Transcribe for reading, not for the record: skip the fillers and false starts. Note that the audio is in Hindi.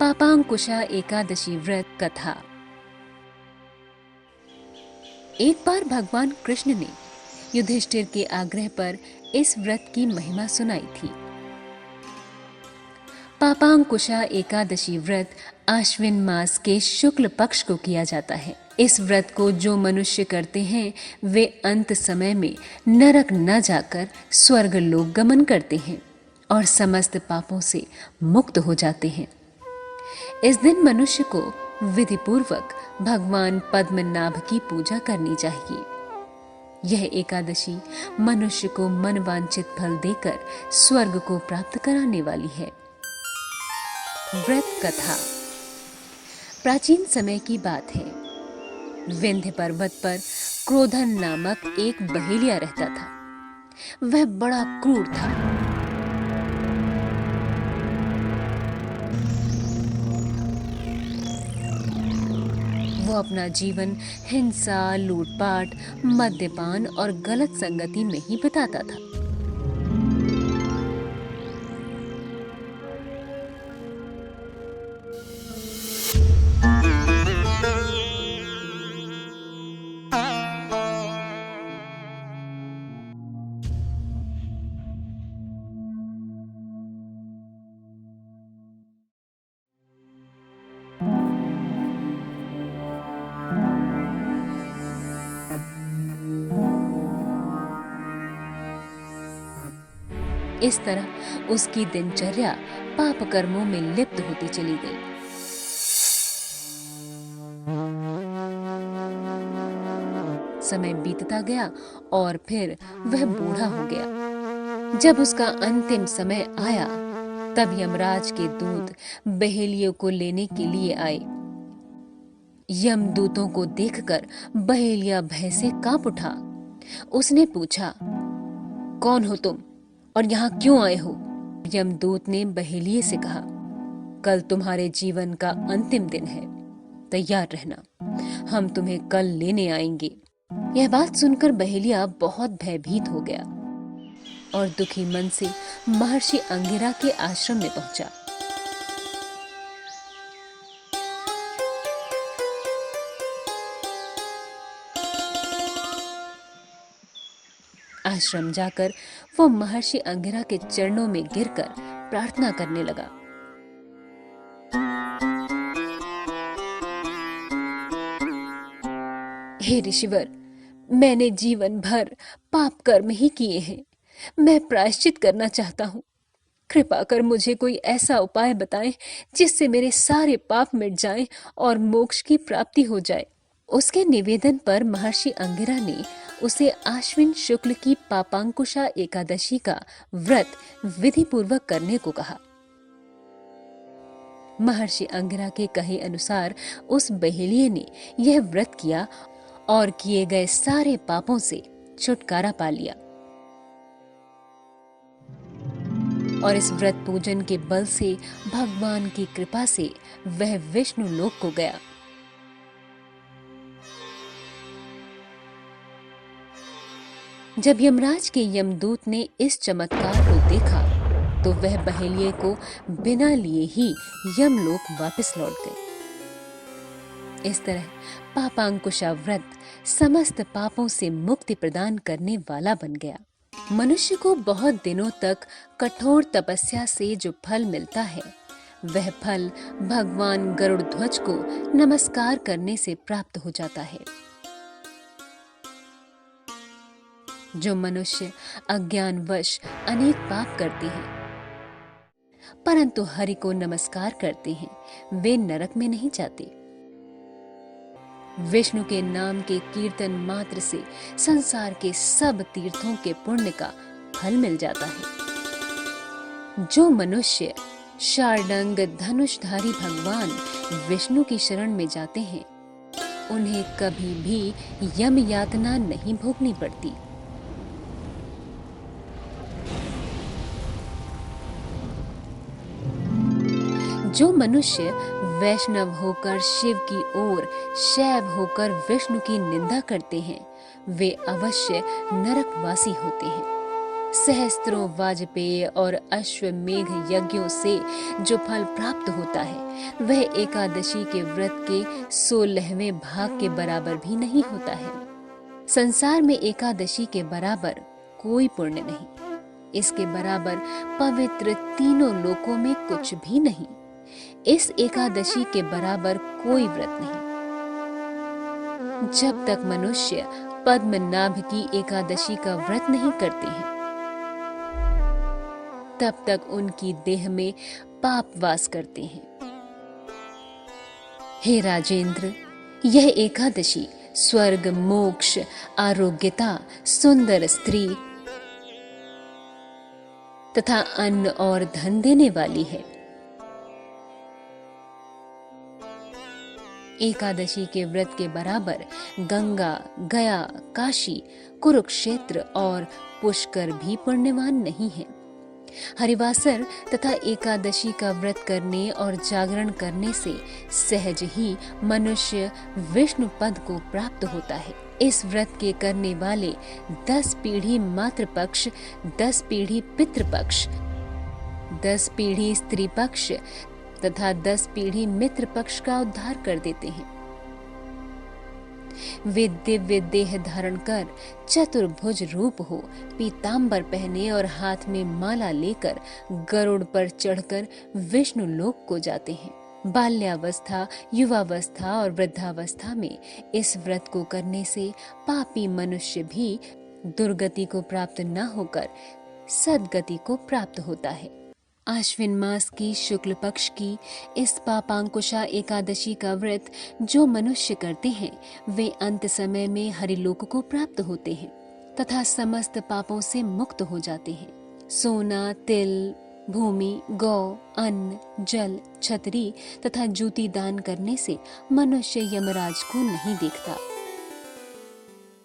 पापांकुशा एकादशी व्रत कथा। एक बार भगवान कृष्ण ने युधिष्ठिर के आग्रह पर इस व्रत की महिमा सुनाई थी। पापांकुशा एकादशी व्रत आश्विन मास के शुक्ल पक्ष को किया जाता है। इस व्रत को जो मनुष्य करते हैं वे अंत समय में नरक न जाकर स्वर्ग लोक गमन करते हैं और समस्त पापों से मुक्त हो जाते हैं। इस दिन मनुष्य को विधि पूर्वक भगवान पद्मनाभ की पूजा करनी चाहिए। यह एकादशी मनुष्य को मनवांछित फल देकर स्वर्ग को प्राप्त कराने वाली है। व्रत कथा। प्राचीन समय की बात है। विंध्य पर्वत पर क्रोधन नामक एक बहेलिया रहता था। वह बड़ा क्रूर था। वो अपना जीवन हिंसा, लूटपाट, मद्यपान और गलत संगति में ही बिताता था। इस तरह उसकी दिनचर्या पाप कर्मों में लिप्त होती चली गई। समय बीतता गया और फिर वह बूढ़ा हो गया। जब उसका अंतिम समय आया तब यमराज के दूत बहेलियों को लेने के लिए आए। यमदूतों को देखकर बहेलिया भय से कांप उठा। उसने पूछा, कौन हो तुम और यहाँ क्यों आए हो? यमदूत ने बहेलिये से कहा, कल तुम्हारे जीवन का अंतिम दिन है, तैयार रहना, हम तुम्हें कल लेने आएंगे। यह बात सुनकर बहेलिया बहुत भयभीत हो गया और दुखी मन से महर्षि अंगिरा के आश्रम में पहुंचा। आश्रम जाकर वो महर्षि अंगिरा के चरणों में गिरकर प्रार्थना करने लगा। हे ऋषिवर, मैंने जीवन भर पाप कर्म ही किए हैं। मैं प्रायश्चित करना चाहता हूँ। कृपा कर मुझे कोई ऐसा उपाय बताएं जिससे मेरे सारे पाप मिट जाएं और मोक्ष की प्राप्ति हो जाए। उसके निवेदन पर महर्षि अंगिरा ने उसे आश्विन शुक्ल की पापांकुशा एकादशी का व्रत विधि पूर्वक करने को कहा। महर्षि अंगिरा के कहे अनुसार उस बहेलिये ने यह व्रत किया और किए गए सारे पापों से छुटकारा पा लिया और इस व्रत पूजन के बल से भगवान की कृपा से वह विष्णु लोक को गया। जब यमराज के यमदूत ने इस चमत्कार को देखा तो वह बहेलिये को बिना लिए ही यमलोक वापस लौट गए। इस तरह पापांकुशा व्रत समस्त पापों से मुक्ति प्रदान करने वाला बन गया। मनुष्य को बहुत दिनों तक कठोर तपस्या से जो फल मिलता है वह फल भगवान गरुड़ ध्वज को नमस्कार करने से प्राप्त हो जाता है। जो मनुष्य अज्ञानवश अनेक पाप करते हैं परंतु हरि को नमस्कार करते हैं वे नरक में नहीं जाते। विष्णु के नाम के कीर्तन मात्र से संसार के सब तीर्थों के पुण्य का फल मिल जाता है। जो मनुष्य शार्दंग धनुषधारी भगवान विष्णु की शरण में जाते हैं उन्हें कभी भी यम यातना नहीं भोगनी पड़ती। जो मनुष्य वैष्णव होकर शिव की ओर, शैव होकर विष्णु की निंदा करते हैं वे अवश्य नरकवासी होते हैं। सहस्त्रों वाजपेय और अश्वमेघ यज्ञों से जो फल प्राप्त होता है वह एकादशी के व्रत के 16वें भाग के बराबर भी नहीं होता है। संसार में एकादशी के बराबर कोई पुण्य नहीं, इसके बराबर पवित्र तीनों लोकों में कुछ भी नहीं। इस एकादशी के बराबर कोई व्रत नहीं। जब तक मनुष्य पद्मनाभ की एकादशी का व्रत नहीं करते हैं तब तक उनकी देह में पाप वास करते हैं। हे राजेंद्र, यह एकादशी स्वर्ग, मोक्ष, आरोग्यता, सुंदर स्त्री तथा अन्न और धन देने वाली है। एकादशी के व्रत के बराबर गंगा, गया, काशी, कुरुक्षेत्र और पुष्कर भी पुण्यवान नहीं है। हरिवासर तथा एकादशी का व्रत करने और जागरण करने से सहज ही मनुष्य विष्णु पद को प्राप्त होता है। इस व्रत के करने वाले 10 पीढ़ी मातृपक्ष, 10 पीढ़ी पितृपक्ष, 10 पीढ़ी स्त्री पक्ष तथा 10 पीढ़ी मित्र पक्ष का उद्धार कर देते हैं। वे दिव्य देह धारण कर चतुर्भुज रूप हो, पीतांबर पहने और हाथ में माला लेकर गरुड़ पर चढ़कर विष्णु लोक को जाते हैं। बाल्यावस्था, युवावस्था और वृद्धावस्था में इस व्रत को करने से पापी मनुष्य भी दुर्गति को प्राप्त न होकर सद्गति को प्राप्त होता है। आश्विन मास की शुक्ल पक्ष की इस पापांकुशा एकादशी का व्रत जो मनुष्य करते हैं वे अंत समय में हरिलोक को प्राप्त होते हैं तथा समस्त पापों से मुक्त हो जाते हैं। सोना, तिल, भूमि, गौ, अन्न, जल, छतरी तथा जूती दान करने से मनुष्य यमराज को नहीं देखता।